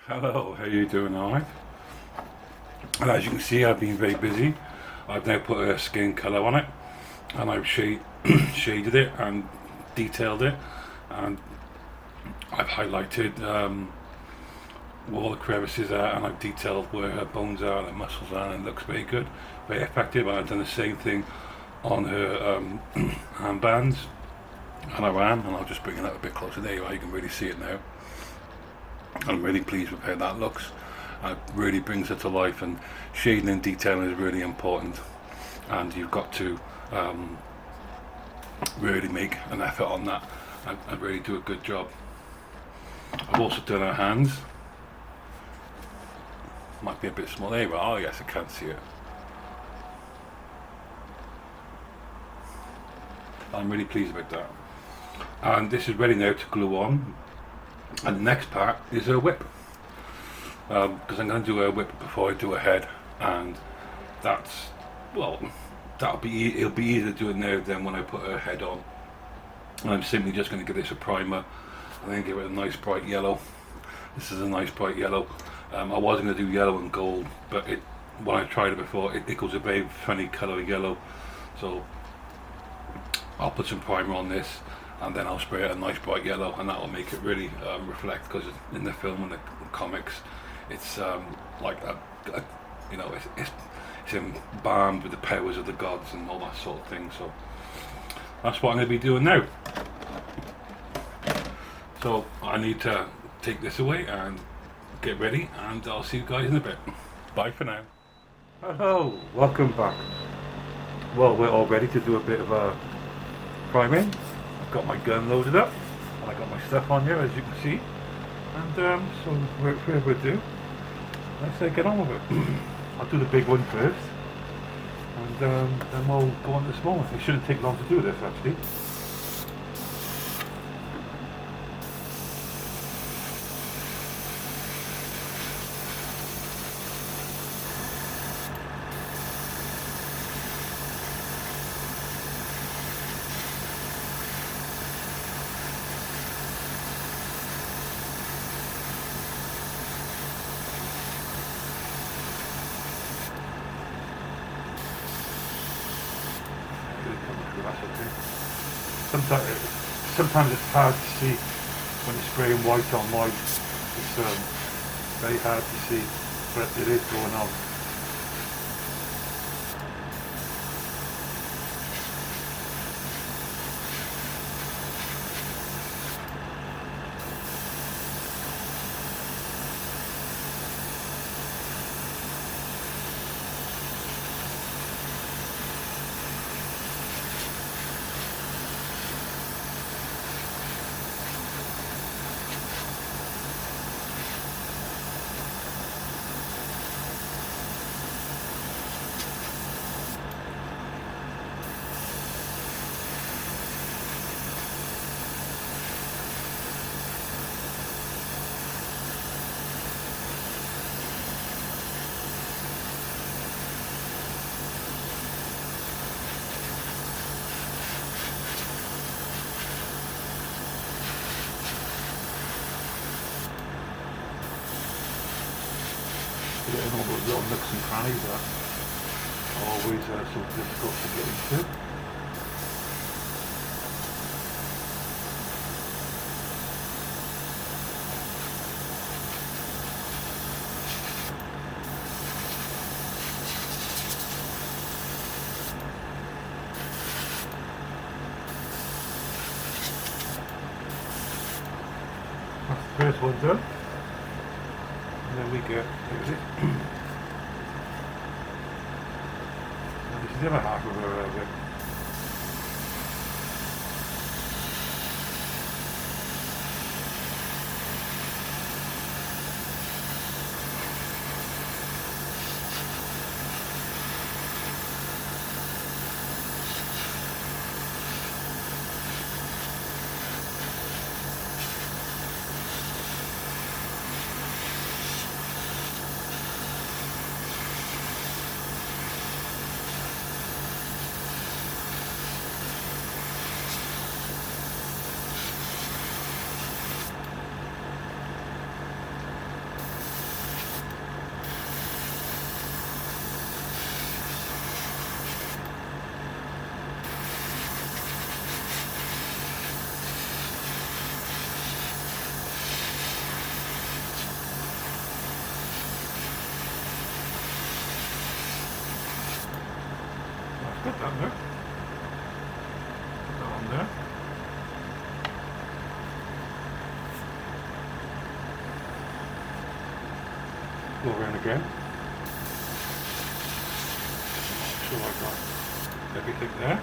Hello, how you doing? Alright? And as you can see, I've been very busy. I've now put a skin colour on it, and I've shaded it and detailed it, and I've highlighted where all the crevices are, and I've detailed where her bones are and her muscles are, and it looks very good, very effective. And I've done the same thing on her handbands and her arm, and I'll just bring it up a bit closer. There you are, you can really see it now. I'm really pleased with how that looks. It really brings it to life, and shading and detailing is really important, and you've got to really make an effort on that and really do a good job. I've also done her hands. Might be a bit small. There you are. Oh yes, I can see it. I'm really pleased about that. And this is ready now to glue on. And the next part is her whip, because I'm going to do her whip before I do her head, and that's, well, it'll be easier to do it now than when I put her head on. And I'm simply just going to give this a primer and then give it a nice bright yellow. This is a nice bright yellow. I was going to do yellow and gold, but when I tried it before, it goes a very funny colour yellow. So I'll put some primer on this, and then I'll spray it a nice bright yellow, and that will make it really reflect, because in the film and the comics, it's like it's embalmed with the powers of the gods and all that sort of thing. So that's what I'm going to be doing now. So I need to take this away and get ready, and I'll see you guys in a bit. Bye for now. Hello, welcome back. Well, we're all ready to do a bit of a priming. I've got my gun loaded up, and I got my stuff on here, as you can see. And so without further ado, let's get on with it. I'll do the big one first, and then we'll go on to the small one. It shouldn't take long to do this, actually. That's okay. Sometimes it's hard to see when you're spraying white on white. It's very hard to see, but it is going on. Getting all those little nooks and crannies that are always so difficult to get into. That's the first one done. And then we get, here's it. And this is the other half of her whip. there. Go around again. So I got everything there.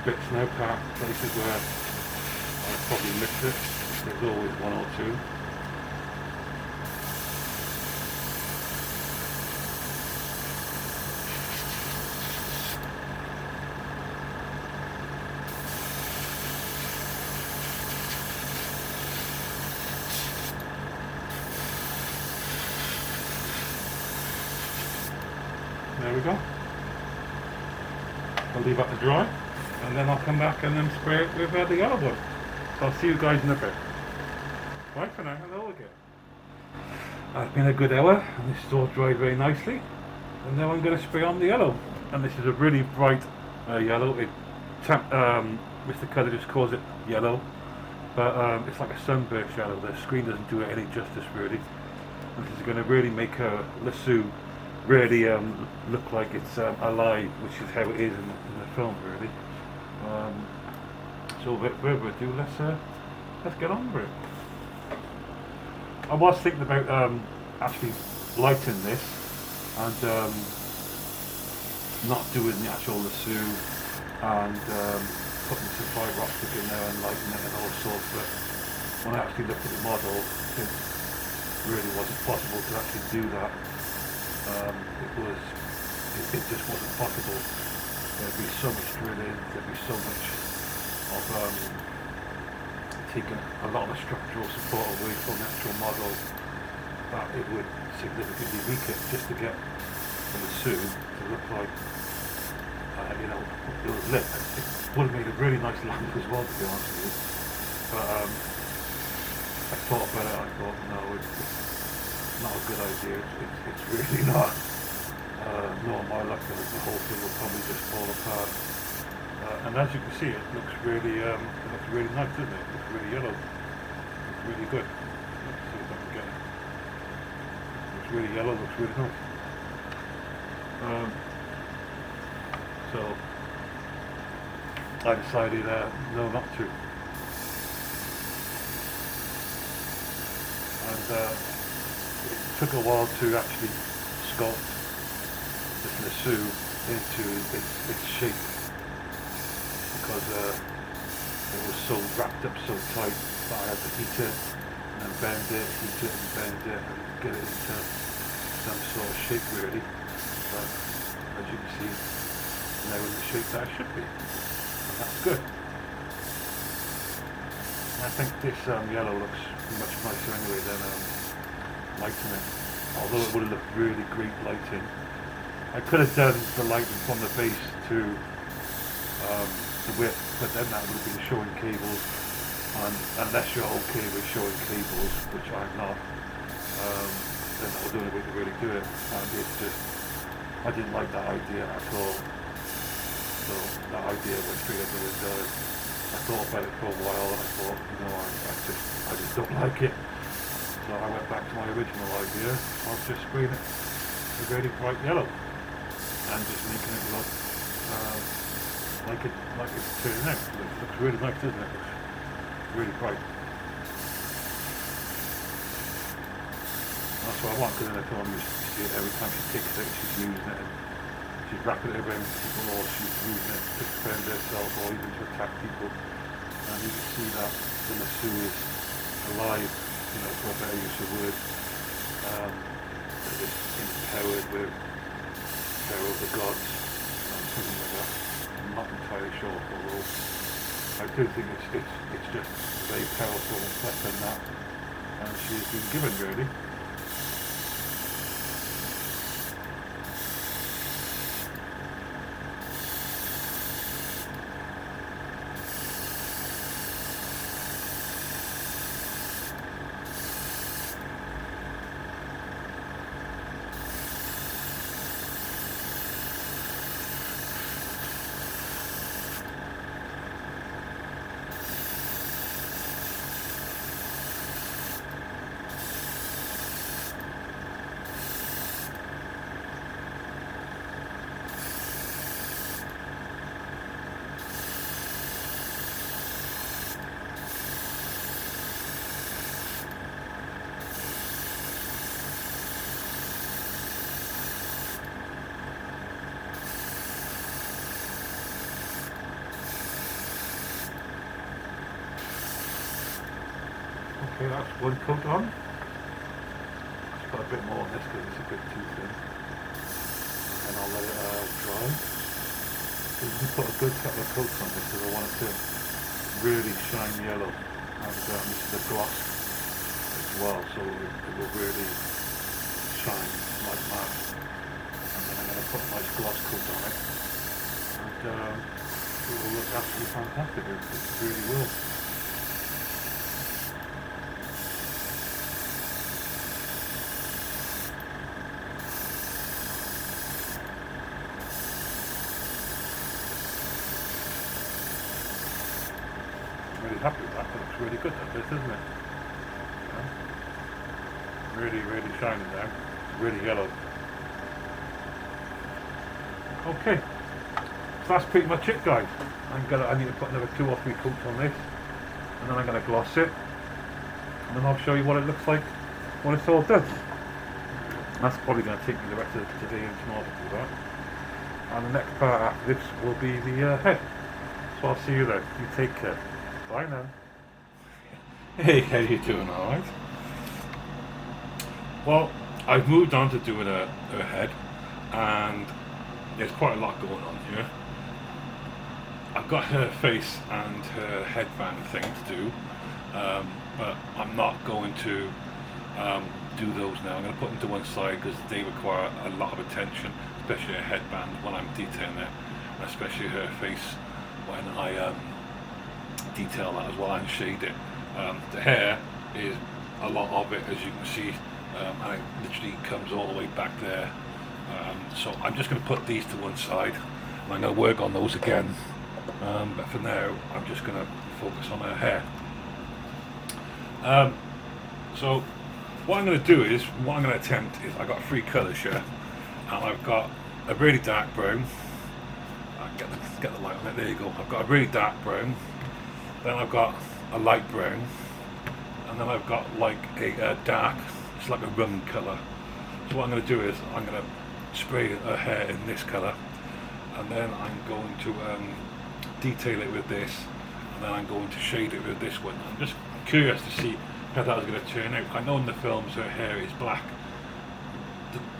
Bits now, places where I probably missed it. There's always one or two. There we go. I'll leave that to dry. And then I'll come back and then spray it with the yellow one. So I'll see you guys in a bit. Bye for now, hello again. It's been a good hour and this is all dried very nicely. And now I'm going to spray on the yellow. And this is a really bright yellow. Mr. Colour just calls it yellow. But it's like a sunburst yellow. The screen doesn't do it any justice really. And this is going to really make a lasso really look like it's alive, which is how it is in the film really. So without further ado, let's get on with it. I was thinking about actually lighting this and not doing the actual lasso and putting some fibre optic in there and lighting it and all sorts, but when I actually looked at the model, it really wasn't possible to actually do that. It just wasn't possible. There'd be so much drilling, there'd be so much of taking a lot of the structural support away from the actual model that it would significantly weaken just to get the lasso to look like, you know, it was lit. It would have made a really nice lamp as well, to be honest with you. But I thought about it, I thought, no, it's not a good idea. It's really not. Nor my luck, the whole thing will probably just fall apart. And as you can see, it looks really nice, doesn't it? It looks really yellow. It's really good. Let's see if I can get it. Looks really yellow. Looks really nice. So I decided no, not to. And it took a while to actually sculpt this lasso into its shape because it was so wrapped up so tight that I had to heat it and then bend it, heat it and bend it and get it into some sort of shape really. But as you can see, now in the shape that I should be, and that's good. And I think this yellow looks much nicer anyway than lighting it, although it would have looked really great lighting. I could have done the lighting from the base to the width, but then that would have been showing cables, and unless you're okay with showing cables, which I'm not, then that was the only way to really do it. And it's just, I didn't like that idea at all. So that idea went straight out the window. I thought about it for a while and I thought, no, I just don't like it. So I went back to my original idea. I was just spraying it a very bright yellow. and just making it look like it's turning out. It looks really nice, doesn't it? It looks really bright. That's what I want, because then I don't want to see it every time she takes it, she's using it, and she's wrapping it around people, or she's using it to defend herself, or even to attack people. And you can see that the lasso is alive, you know, for a better use of words. It's empowered with power of the gods, something like that. I'm not entirely sure, although I do think it's just a very powerful weapon that she's been given, really. Okay, that's one coat on. Let's put a bit more on this because it's a bit too thin. And I'll let it dry. So you can put a good couple of coats on this because I want it to really shine yellow. And this is a gloss as well, so it will really shine like that. And then I'm going to put a nice gloss coat on it. And it will look absolutely fantastic. It really will. Really happy with that. That looks really good, that does, doesn't it? Yeah. Really shining now. It's really yellow. Okay, so that's pretty much it, guys. I need to put another 2 or 3 coats on this, and then I'm going to gloss it, and then I'll show you what it looks like when it's all done. That's probably going to take me the rest of today and tomorrow to do that. And the next part after this will be the head. So I'll see you then. You take care. Bye now. Hey, how you doing? Alright? Well, I've moved on to doing her head, and there's quite a lot going on here. I've got her face and her headband thing to do, but I'm not going to do those now. I'm going to put them to one side because they require a lot of attention, especially her headband when I'm detailing it, and especially her face when I detail that as well and shade it. The hair is a lot of it, as you can see, and it literally comes all the way back there. So I'm just going to put these to one side, and I'm going to work on those again. But for now, I'm just going to focus on her hair. So what I'm going to do is, what I'm going to attempt is, I've got 3 colours here, and I've got a really dark brown. I'll get the light on it. There you go. I've got a really dark brown. Then I've got a light brown, and then I've got like a dark, it's like a rum colour. So what I'm going to do is I'm going to spray her hair in this colour, and then I'm going to detail it with this, and then I'm going to shade it with this one. I'm just curious to see how that is going to turn out. I know in the films her hair is black.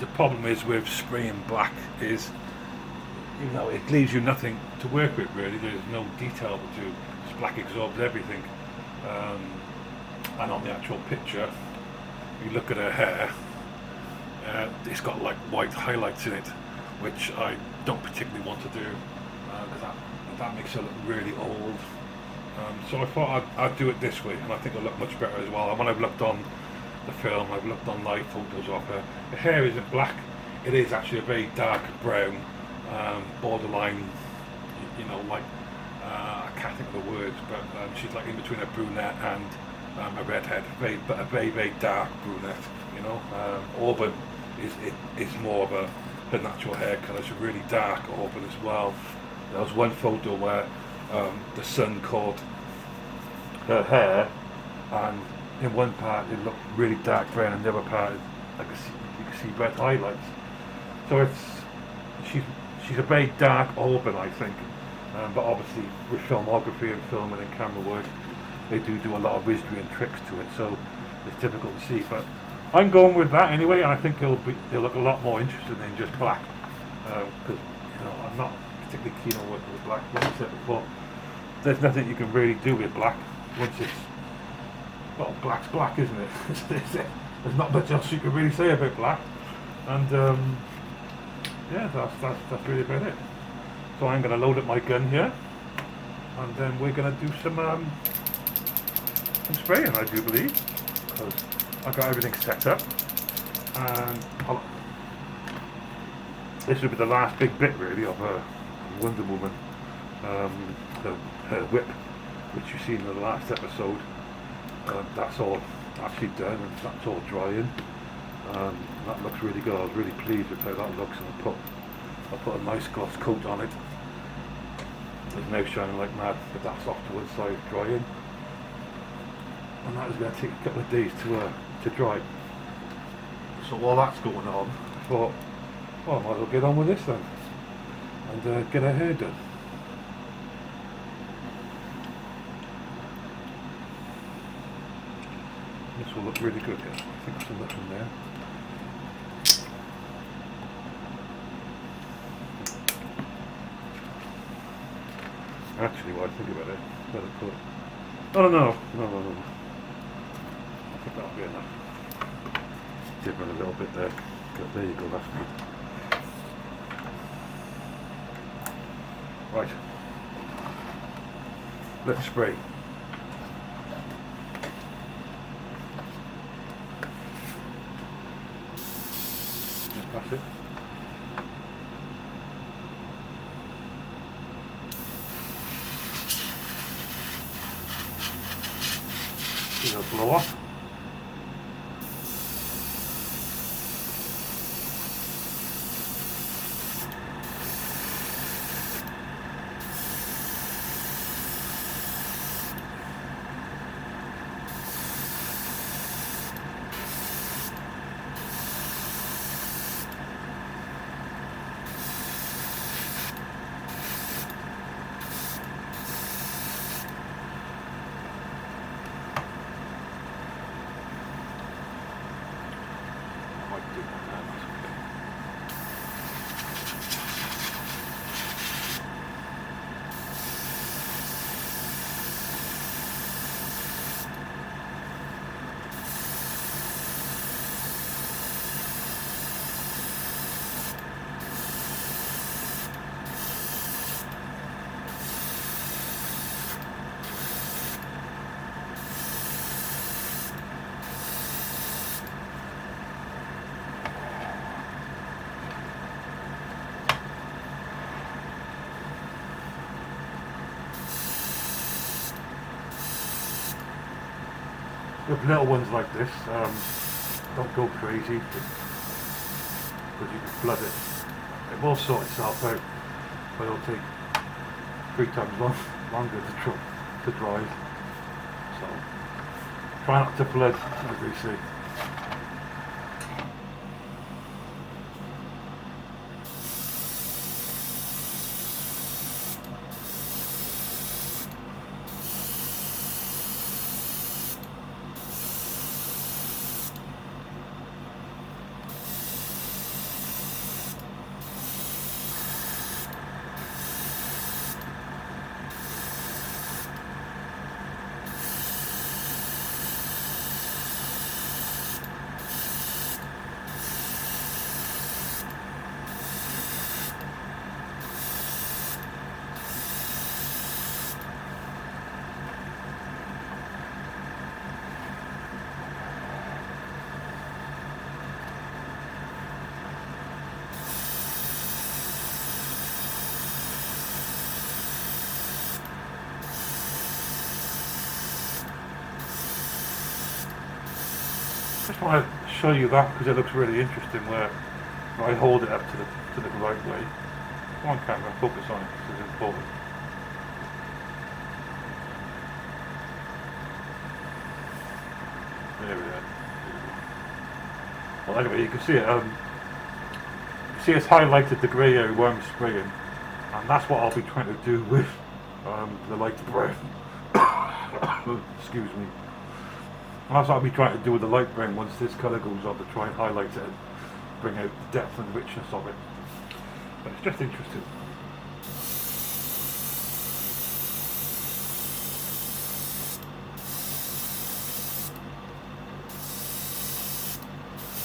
The problem is with spraying black is, you know, it leaves you nothing to work with really. There's no detail to do. Black absorbs everything, and on the actual picture you look at her hair, it's got like white highlights in it, which I don't particularly want to do because that makes her look really old. So I thought I'd do it this way, and I think it'll look much better as well. And when I've looked on the film, I've looked on live photos of her, the hair isn't black, it is actually a very dark brown, borderline, you know, like I can't think of the words, but she's like in between a brunette and a redhead, a very dark brunette. You know, auburn is more of a her natural hair colour is really dark auburn as well. There was one photo where the sun caught her hair, and in one part it looked really dark brown, and the other part you can see red highlights. So she's a very dark auburn, I think. But obviously with filmography and filming and camera work, they do a lot of wizardry and tricks to it, so it's difficult to see. But I'm going with that anyway, and I think it'll look a lot more interesting than just black. Because I'm not particularly keen on working with black. Like I said before, there's nothing you can really do with black once black's black, isn't it? There's not much else you can really say about black. And yeah, that's really about it. So I'm going to load up my gun here, and then we're going to do some spraying, I do believe, because I've got everything set up, and this will be the last big bit really of Wonder Woman, her whip, which you've seen in the last episode. That's all actually done, and that's all drying. That looks really good. I was really pleased with how that looks, and I put a nice gloss coat on it. It's now shining like mad, but that's off to one side drying, and that is going to take a couple of days to dry. So while that's going on, I thought, well, I might as well get on with this then, and get her hair done. This will look really good, guys. I think there's enough in there. Actually, what I think about it, let it put. Oh no. I think that'll be enough. Dip in a little bit there. Good, there you go, that's good. Right. Let's spray. That's it. It'll blow off. With little ones like this, don't go crazy, because you can flood it. It will sort itself out, but it'll take 3 times longer to dry. So try not to flood, as they say. Just want to show you that because it looks really interesting, where I hold it up to the right way. Come on camera, focus on it, this is important. There we are. Well, anyway, you can see it. You see it's highlighted the grey area where I'm spraying, and that's what I'll be trying to do with the light brown. Excuse me. And that's what I'll be trying to do with the light brown once this colour goes on, to try and highlight it and bring out the depth and richness of it. But it's just interesting.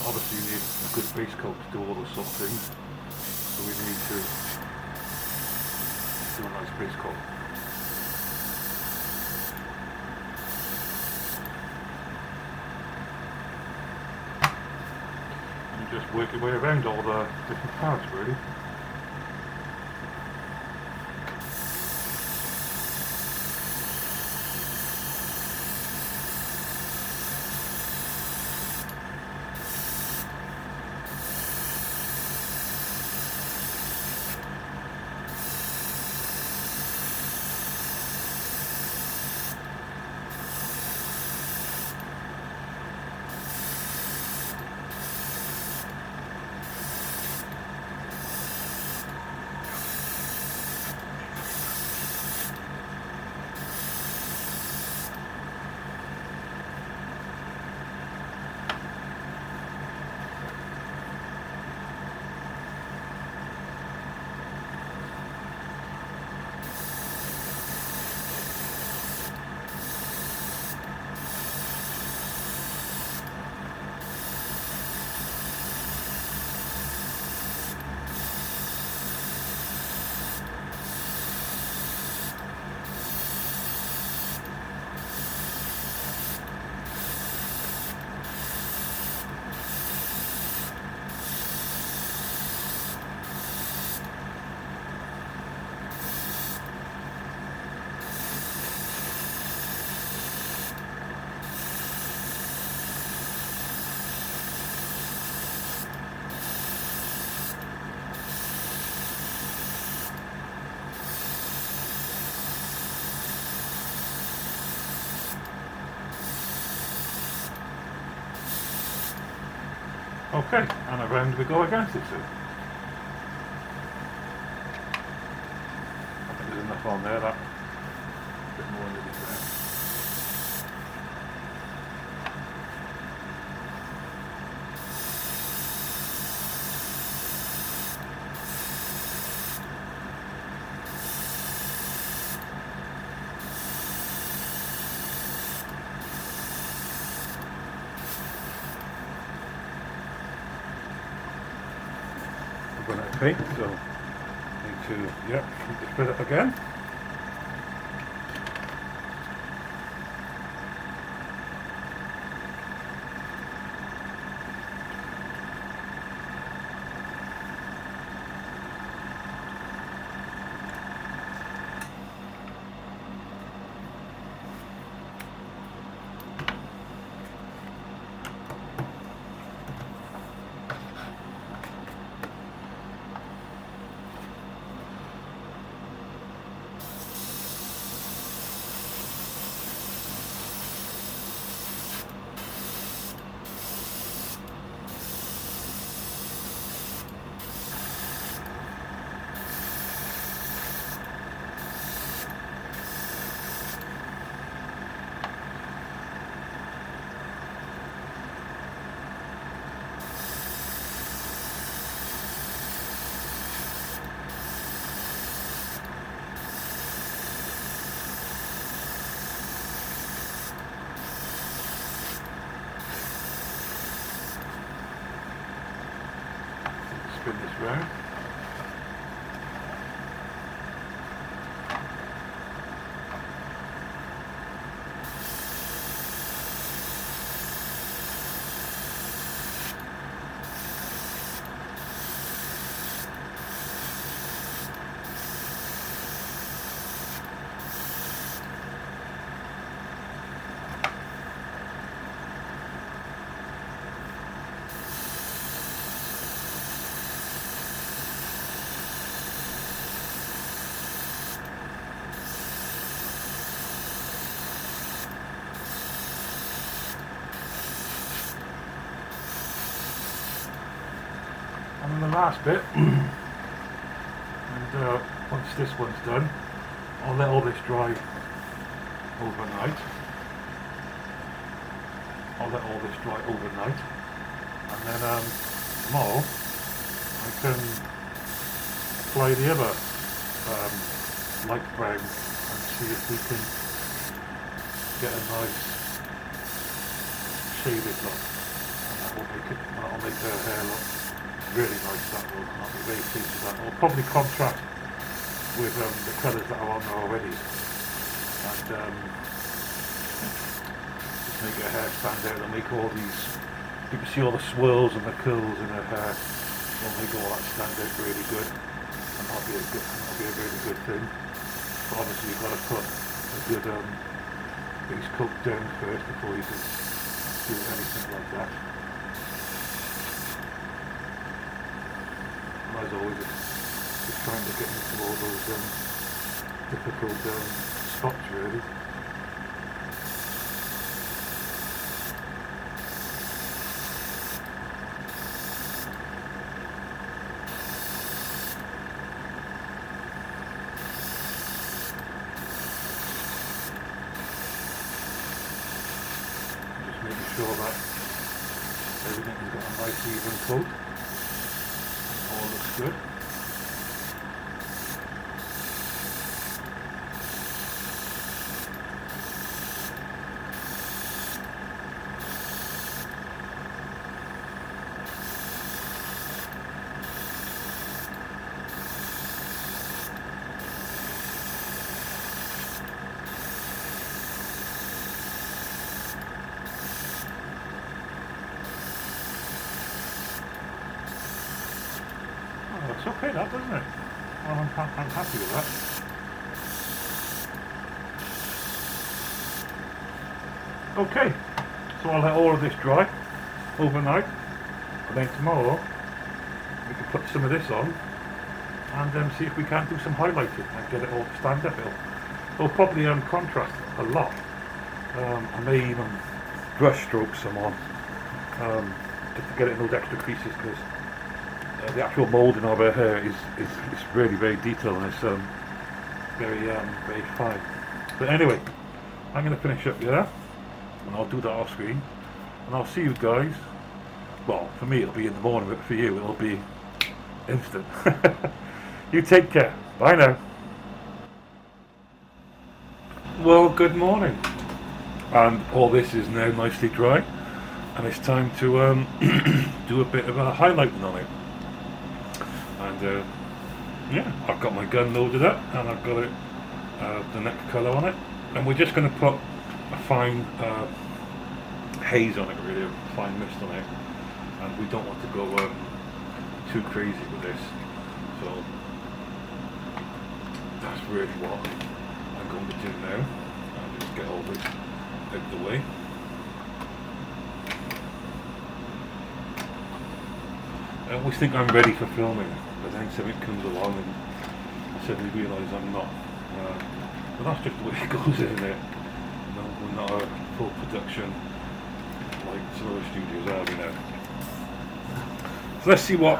Obviously you need a good base coat to do all those sort of things, so we need to do a nice base coat. And just work your way around all the different parts really. Okay, and around we go again, see. I think there's enough on there, that. A bit more underneath there. We're going to paint, so need to, need to spread it again. Spin this round. the last bit, and once this one's done, I'll let all this dry overnight. And then tomorrow I can apply the other light brown and see if we can get a nice shaded look, and that'll make her hair look really nice. That will, and I'll be very pleased with that. It'll probably contrast with the colours that are on there already, and just make her hair stand out and make all these, you can see all the swirls and the curls in her hair. It'll make all that stand out really good, and that'll be a really good thing. But obviously you've got to put a good base coat down first before you can do anything like that. And as always, just trying to get into all those difficult spots really. Making sure that everything has got a nice even coat. All looks good. Looks okay, that, doesn't it? Well, I'm happy with that. Okay, so I'll let all of this dry overnight, and then tomorrow we can put some of this on and see if we can do some highlighting and get it all to stand up. It'll probably contrast a lot. I may even brush stroke some on just to get it in those extra creases, because the actual moulding of her hair is really very detailed, and it's very fine. But anyway, I'm going to finish up here, and I'll do that off screen, and I'll see you guys. Well, for me it'll be in the morning, but for you it'll be instant. You take care. Bye now. Well, good morning, and all this is now nicely dry, and it's time to do a bit of a highlighting on it. And yeah, I've got my gun loaded up, and I've got it the next colour on it, and we're just going to put a fine haze on it, really, a fine mist on it, and we don't want to go too crazy with this, so that's really what I'm going to do now. I'll just get all this out of the way. I always think I'm ready for filming, but then something comes along and I suddenly realise I'm not. But that's just the way it goes, isn't it? No, we're not a full production like some other studios are, you know. So let's see what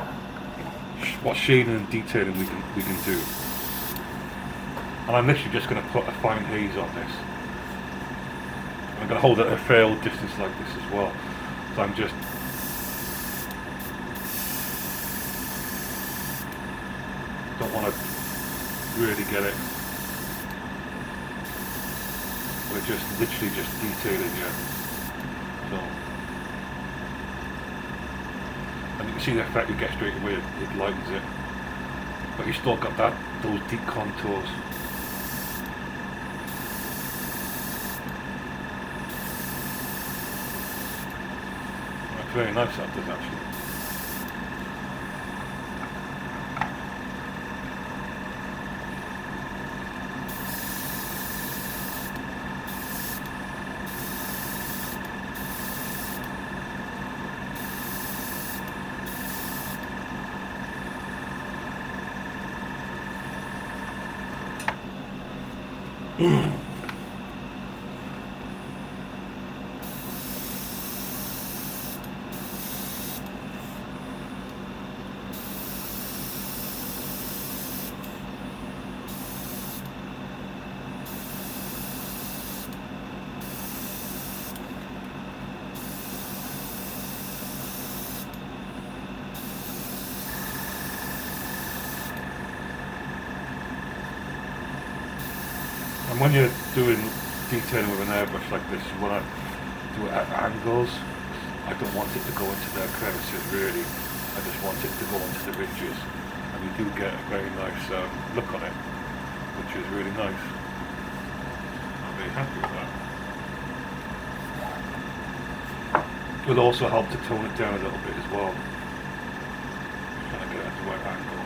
shading and detailing we can do. And I'm literally just going to put a fine haze on this. I'm going to hold it at a fair distance like this as well. So I'm just don't want to really get it. We're just literally just detailing here. So, and you can see the effect you get straight away. It lightens it, but you still got those deep contours. That's very nice, that does actually. And when you're doing detailing with an airbrush like this, you want to do it at angles. I don't want it to go into the crevices really. I just want it to go into the ridges, and you do get a very nice look on it, which is really nice. I'm very happy with that. It will also help to tone it down a little bit as well. Trying to get it at the right angle.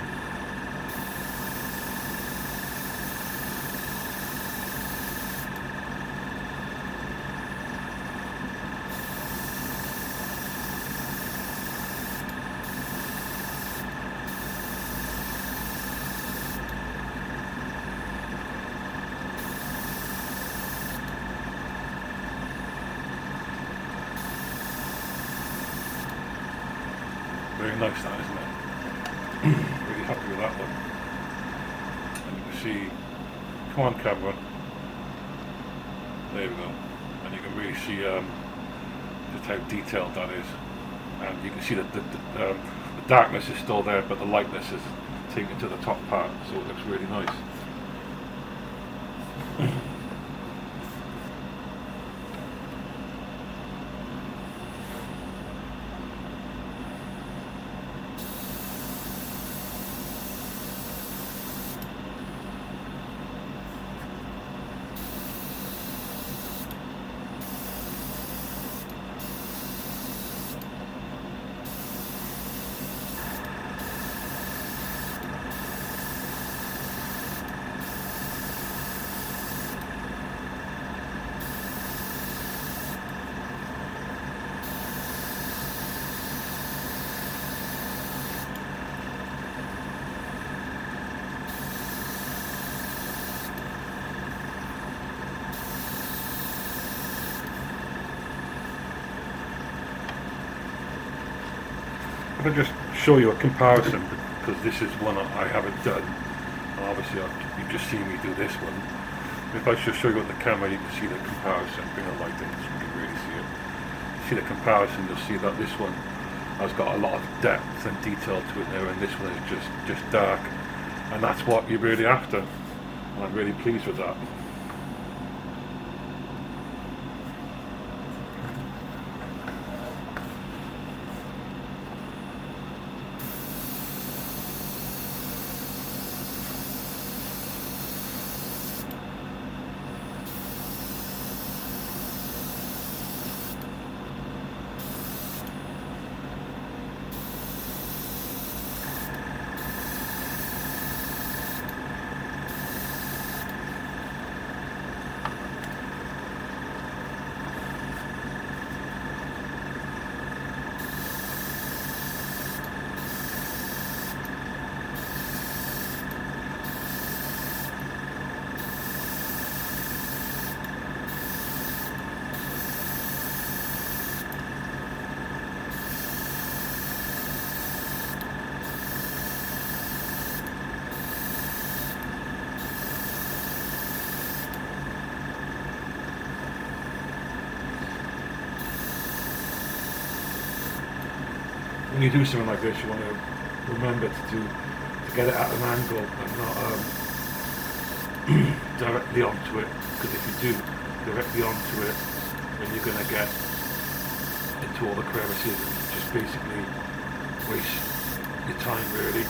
Very nice that, isn't it? Really happy with that one. And you can see, come on camera, there we go. And you can really see just how detailed that is. And you can see that the darkness is still there, but the lightness is taken to the top part, so it looks really nice. If I just show you a comparison, because this is one I haven't done, and obviously you've just seen me do this one. If I just show you on the camera, you can see the comparison. Bring a light in so you can really see it. See the comparison, you'll see that this one has got a lot of depth and detail to it now, and this one is just dark, and that's what you're really after, and I'm really pleased with that. When you do something like this, you want to remember to get it at an angle and not directly onto it, because if you do directly onto it, then you're going to get into all the crevices and just basically waste your time really.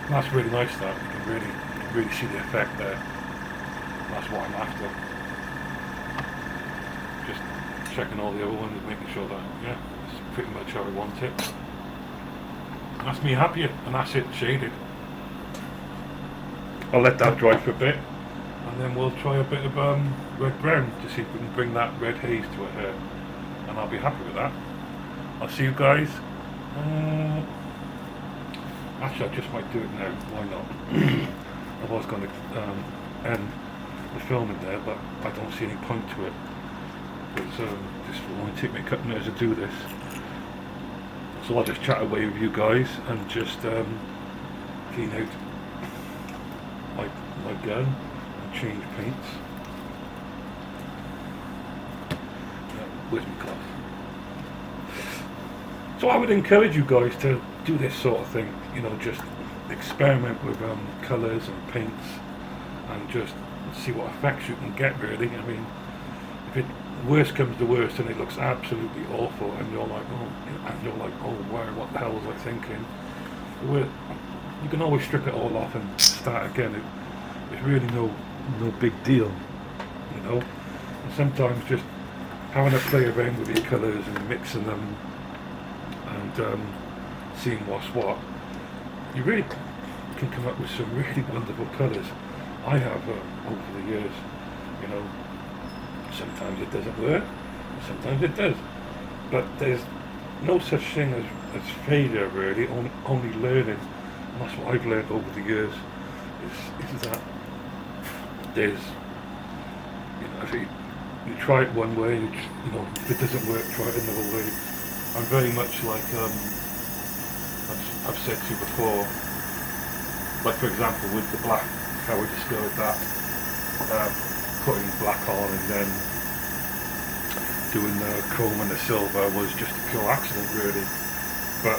That's really nice that you can really see the effect there. That's what I'm after. Just checking all the other ones, making sure that yeah, it's pretty much how I want it. That's me happy, and that's it shaded. I'll let that dry for a bit, and then we'll try a bit of red brown to see if we can bring that red haze to it here, and I'll be happy with that. I'll see you guys. Actually, I just might do it now. Why not? I was going to end the filming there, but I don't see any point to it. It's just only take me a couple minutes to do this. So I'll just chat away with you guys and just clean out my gun and change paints. Where's my cloth? So I would encourage you guys to do this sort of thing, you know, just experiment with colours and paints and just see what effects you can get, really. I mean, if it worst comes to worst and it looks absolutely awful and you're like, oh, what the hell was I thinking? Well, you can always strip it all off and start again. It's really no big deal, you know. And sometimes just having a play around with your colours and mixing them and seeing what's what, you really can come up with some really wonderful colours. I have over the years, you know. Sometimes it doesn't work, sometimes it does, but there's no such thing as failure, really. Only learning, and that's what I've learned over the years. Is that there's, you know, if you try it one way, you know, if it doesn't work, try it another way. I'm very much like I've said to you before, like for example with the black, how I discovered that putting black on and then doing the chrome and the silver was just a pure accident, really. But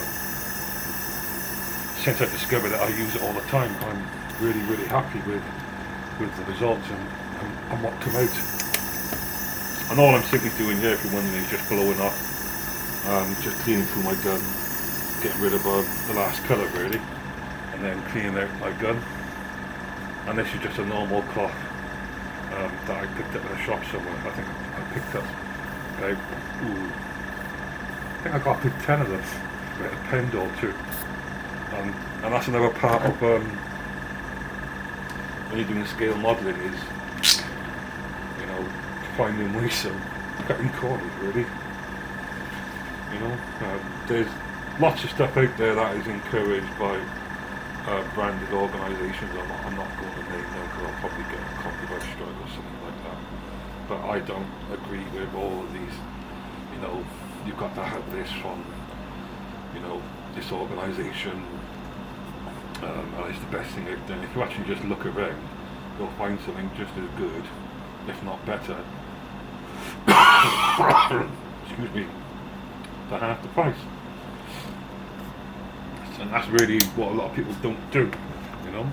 since I discovered it, I use it all the time. I'm really happy with the results and what come out. And all I'm simply doing here, if you're wondering, is just blowing off, just cleaning through my gun, getting rid of the last colour, really, and then cleaning out my gun. And this is just a normal cloth that I picked up in a shop somewhere. I think I picked up about, I think I got a good 10 of them, about a pound or two. And that's another part of when you're doing scale modelling is, you know, finding ways of cutting corners, really. You know, there's lots of stuff out there that is encouraged by branded organisations. I'm not going to name them because I'll probably get a copyright strike or something like that. But I don't agree with all of these, you know, you've got to have this from, you know, this organisation, and it's the best thing out there. If you actually just look around, you'll find something just as good, if not better, excuse me, for half the price. And that's really what a lot of people don't do, you know.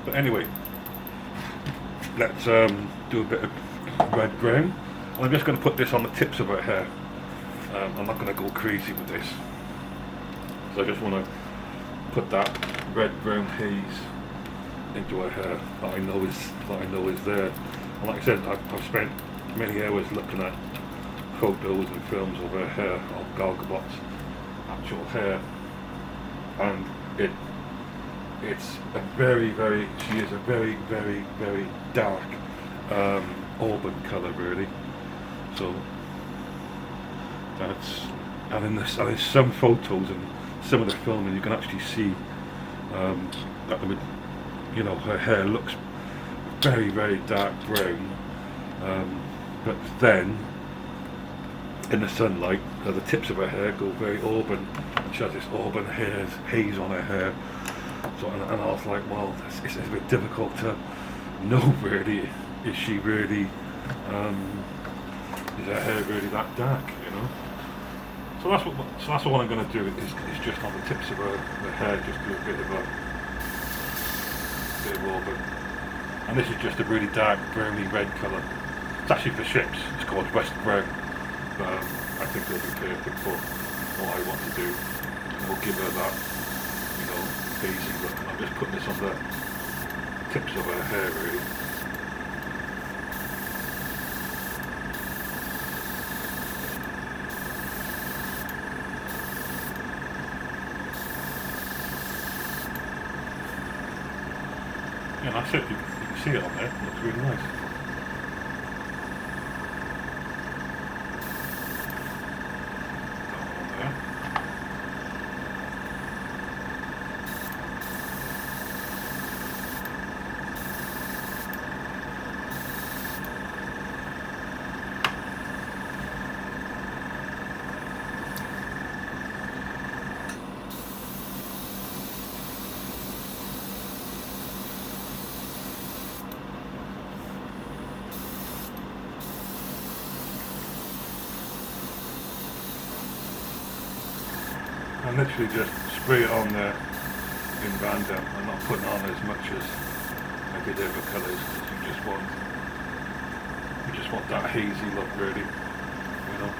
But anyway, let's do a bit of red brown. And I'm just going to put this on the tips of her hair. I'm not going to go crazy with this. So I just want to put that red brown haze into her hair that I know is there. And like I said, I've spent many hours looking at photos and films of her hair, of Gal Gadot's actual hair. And it's a she is a very dark auburn colour, really. So that's, and in some photos and some of the filming you can actually see that you know, her hair looks very dark brown, but then in the sunlight, the tips of her hair go very auburn. She has this auburn haze on her hair. So, and I was like, well, it's a bit difficult to know, really. Is she really, is her hair really that dark, you know? So that's what I'm going to do is just on the tips of her hair, just do a bit of auburn. And this is just a really dark browny red colour. It's actually for ships. It's called West Brown. But I think it'll be perfect for what I want to do. And we'll give her that, you know, hazy look. And I'm just putting this on the tips of her hair, really. Yeah, that's it. You can see it on there. It looks really nice. I literally just spray it on there in random. I'm not putting on as much as I did over colours, because you just want that hazy look, really, you know.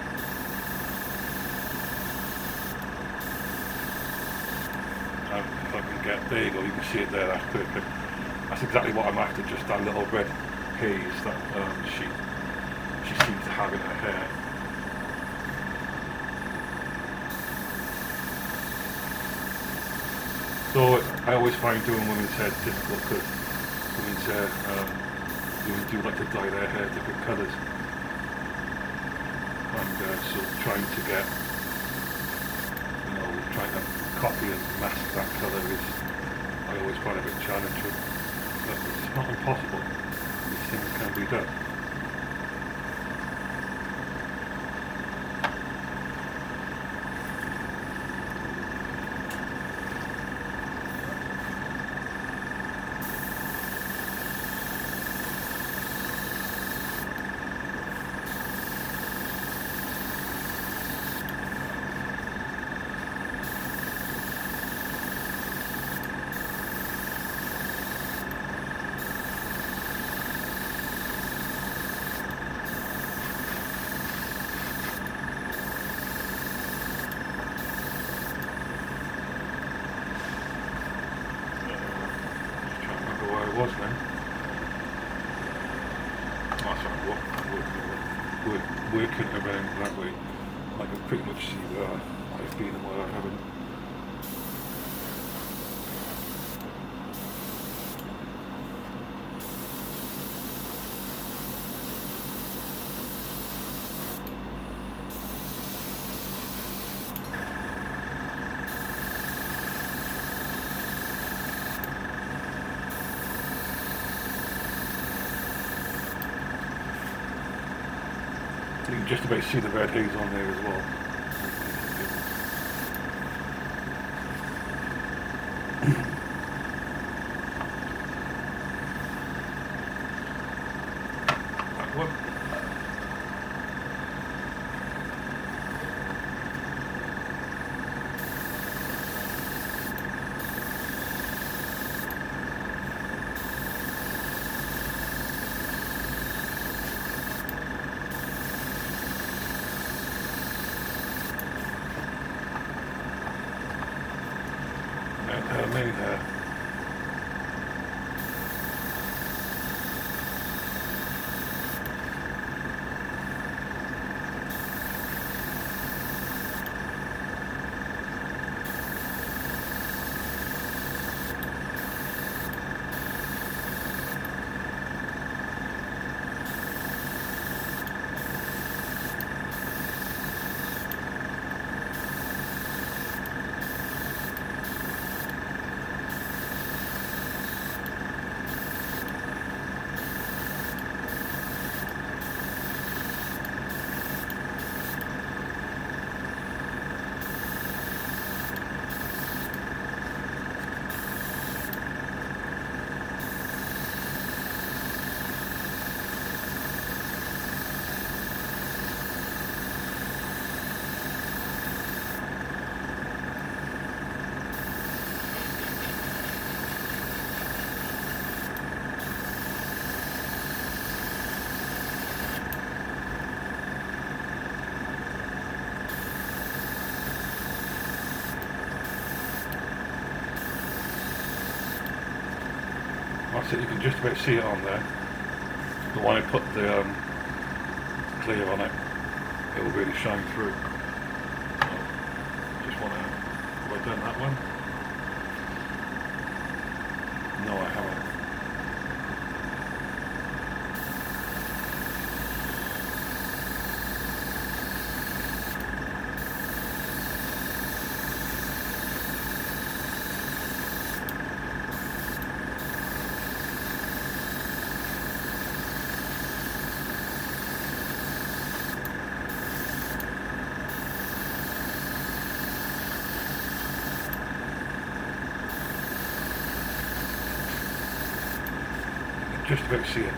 If I can get, there you go, you can see it there, that's perfect. That's exactly what I'm after, just that little red haze that she seems to have in her hair. So I always find doing women's hair difficult, because women's hair, women do like to dye their hair different colours, and so trying to get, trying to copy and mask that colour is, I always find a bit challenging, but it's not impossible. These things can be done. Was then. That's what I'm working around that way. I can pretty much see where I've been and where I haven't. You can just about see the red haze on there as well. That one. Main hair. That's it, you can just about see it on there. But when I put the clear on it, it will really shine through. So, just want to, have I done that one? No, I haven't. Just about see it.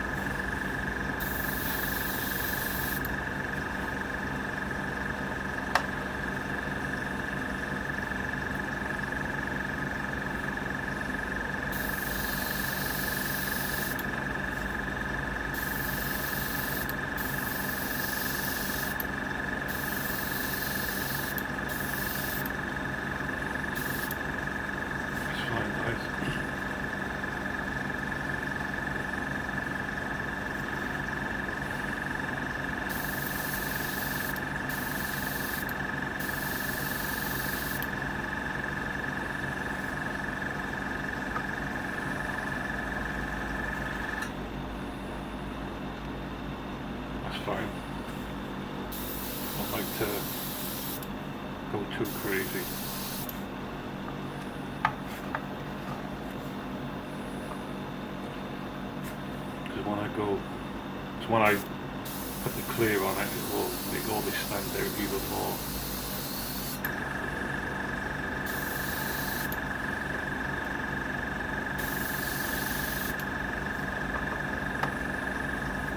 like to go too crazy. Because when I put the clear on it, it will make all this stand out even more.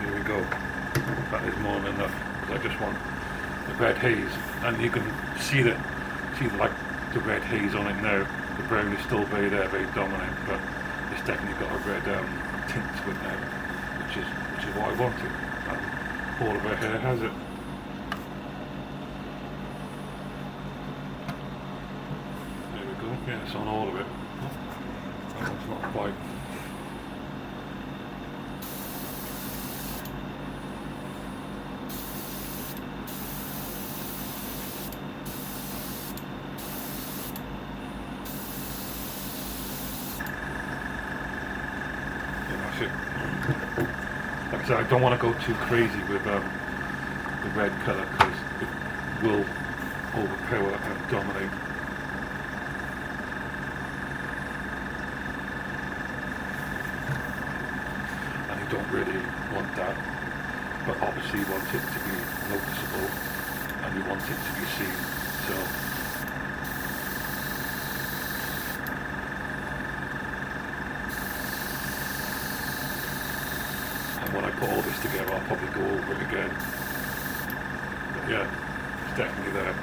There we go. That is more than enough. Because I just want the red haze, and you can see the red haze on it now. The brown is still very dominant, but it's definitely got a red tint to it now, which is what I wanted. And all of her hair has it. There we go. Yeah, it's on all of it. That one's not quite. Like I said, I don't want to go too crazy with the red colour because it will overpower and dominate. And you don't really want that, but obviously you want it to be noticeable and you want it to be seen. So when I put all this together, I'll probably go over it again. But yeah, it's definitely there.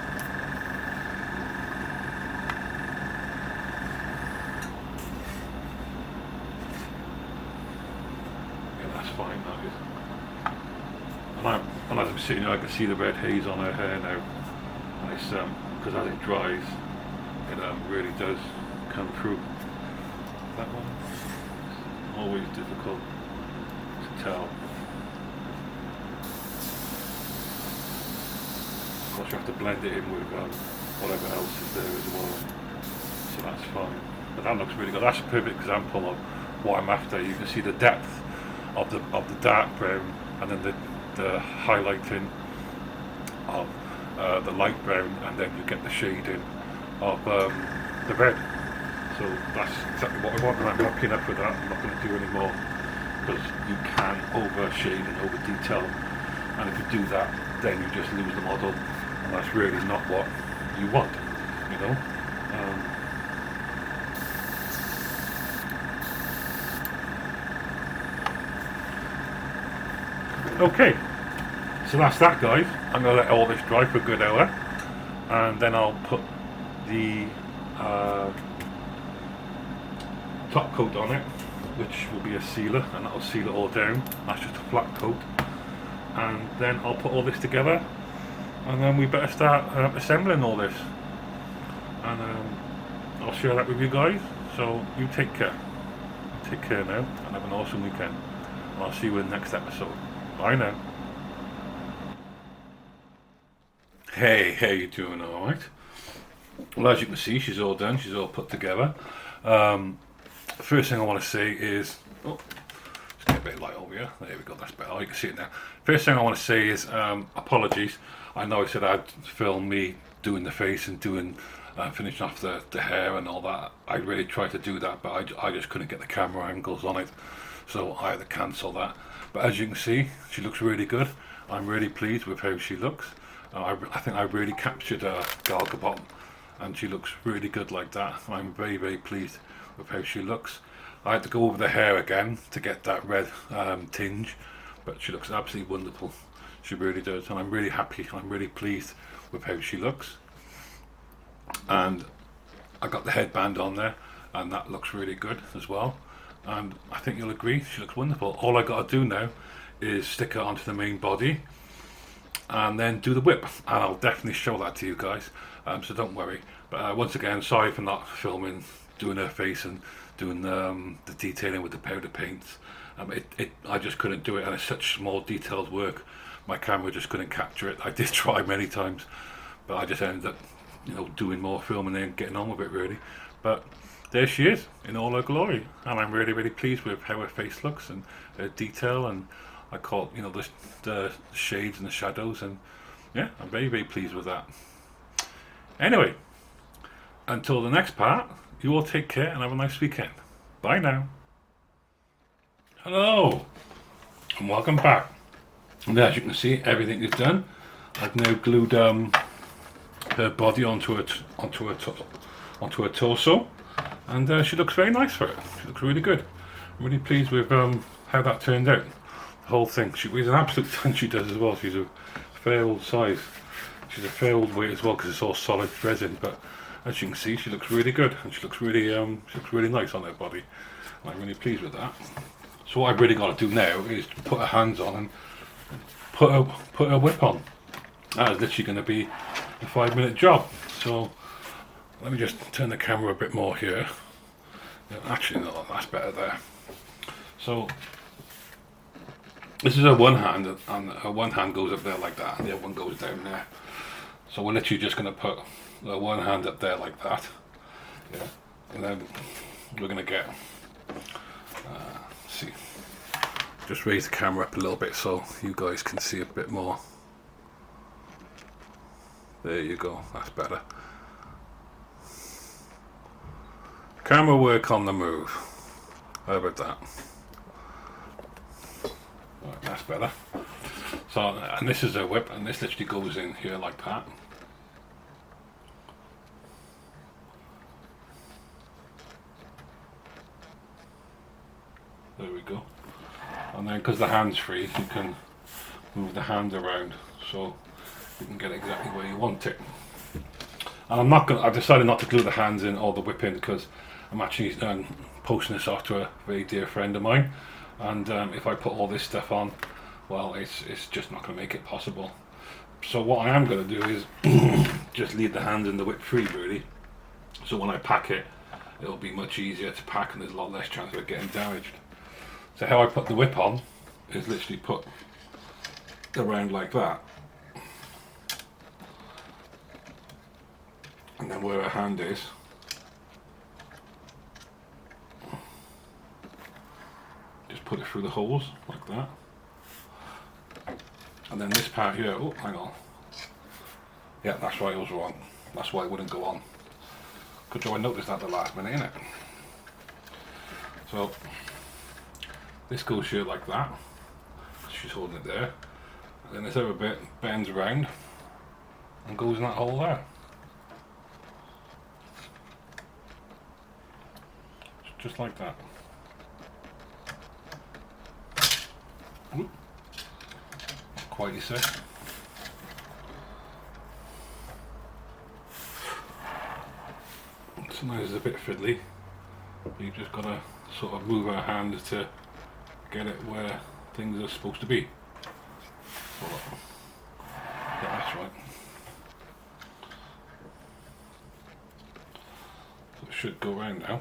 Yeah, that's fine, that is. And as I'm sitting here, I can see the red haze on her hair now. And it's, because as it dries, it really does come through. That one, it's always difficult tell. Of course you have to blend it in with whatever else is there as well, so that's fine. But that looks really good. That's a perfect example of what I'm after. You can see the depth of the dark brown, and then the highlighting of the light brown, and then you get the shading of the red. So that's exactly what I want, and I'm happy enough with that. I'm not going to do any more, because you can overshade and over detail, and if you do that, then you just lose the model, and that's really not what you want, you know. Okay, so that's that, guys. I'm going to let all this dry for a good hour, and then I'll put the top coat on it, which will be a sealer, and that'll seal it all down. That's just a flat coat, and then I'll put all this together, and then we better start assembling all this, and I'll share that with you guys. So you take care now, and have an awesome weekend, and I'll see you in the next episode. Bye now. Hey, how you doing? All right. Well, as you can see, she's all done. She's all put together. First thing I want to say is, let's get a bit of light over here. There we go, that's better. You can see it now. First thing I want to say is apologies. I know I said I'd film me doing the face and doing finishing off the hair and all that. I really tried to do that, but I just couldn't get the camera angles on it, so I had to cancel that. But as you can see, she looks really good. I'm really pleased with how she looks. I think I really captured Gal Gadot, and she looks really good like that. I'm very, very pleased with how she looks. I had to go over the hair again to get that red tinge, but she looks absolutely wonderful. She really does, and I'm really happy. I'm really pleased with how she looks. And I got the headband on there, and that looks really good as well. And I think you'll agree, she looks wonderful. All I got to do now is stick her onto the main body, and then do the whip, and I'll definitely show that to you guys. So don't worry. But once again, sorry for not filming, doing her face and doing the detailing with the powder paints. I just couldn't do it, and it's such small detailed work. My camera just couldn't capture it. I did try many times, but I just ended up, doing more filming and getting on with it really. But there she is in all her glory, and I'm really, really pleased with how her face looks and her detail. And I caught, the shades and the shadows, and Yeah, I'm very, very pleased with that. Anyway, until the next part, you all take care and have a nice weekend. Bye now. Hello, and welcome back. And as you can see, everything is done. I've now glued her body onto her torso, and she looks very nice for it. She looks really good. I'm really pleased with how that turned out. The whole thing. She weighs an absolute ton. She does as well. She's a fair old size. She's a fair old weight as well because it's all solid resin. But as you can see, she looks really good, and she looks really nice on her body. And I'm really pleased with that. So what I've really got to do now is put her hands on and put her whip on. That is literally going to be a 5-minute job. So let me just turn the camera a bit more here. Yeah, actually, no, that's better there. So this is her one hand, and her one hand goes up there like that, and the other one goes down there. So we're literally just going to put the one hand up there like that. Yeah, and then we're going to get. See, just raise the camera up a little bit so you guys can see a bit more. There you go, that's better. Camera work on the move. How about that? Right, that's better. So, and this is a whip, and this literally goes in here like that. There we go. And then because the hand's free, you can move the hand around so you can get exactly where you want it. And I've decided not to glue the hands in or the whip in because I'm actually posting this off to a very dear friend of mine, and if I put all this stuff on, well, it's just not going to make it possible. So what I am going to do is just leave the hands and the whip free, really. So when I pack it, it'll be much easier to pack, and there's a lot less chance of it getting damaged. So how I put the whip on is literally put around like that, and then where her hand is, just put it through the holes like that. And then this part here, oh, hang on. Yeah, that's why it was wrong. That's why it wouldn't go on. Good job I noticed that at the last minute, innit? So, this goes here like that. She's holding it there. And then this other bit bends around and goes in that hole there. Just like that. Oop. Not quite, you say. Sometimes it's a bit fiddly. You've just got to sort of move our hands to get it where things are supposed to be. Yeah, that's right. So it should go around now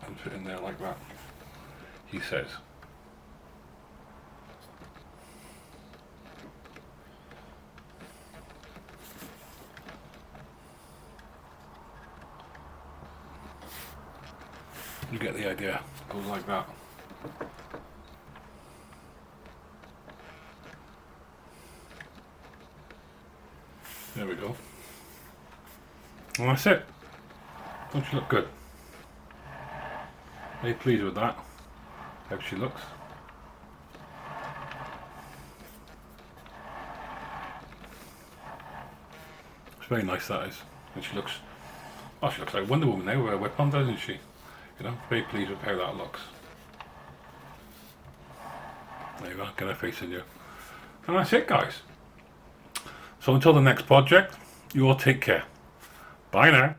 and fit in there like that, he says. You get the idea. It goes like that. There we go. And that's it. Don't she look good? Very pleased with that. How she looks. It's very nice, that is. And she looks, oh, she looks like Wonder Woman now with her whip on, doesn't she? You know, very pleased with how that looks. There you go, get her face in you. And that's it, guys. So until the next project, you all take care. Bye now.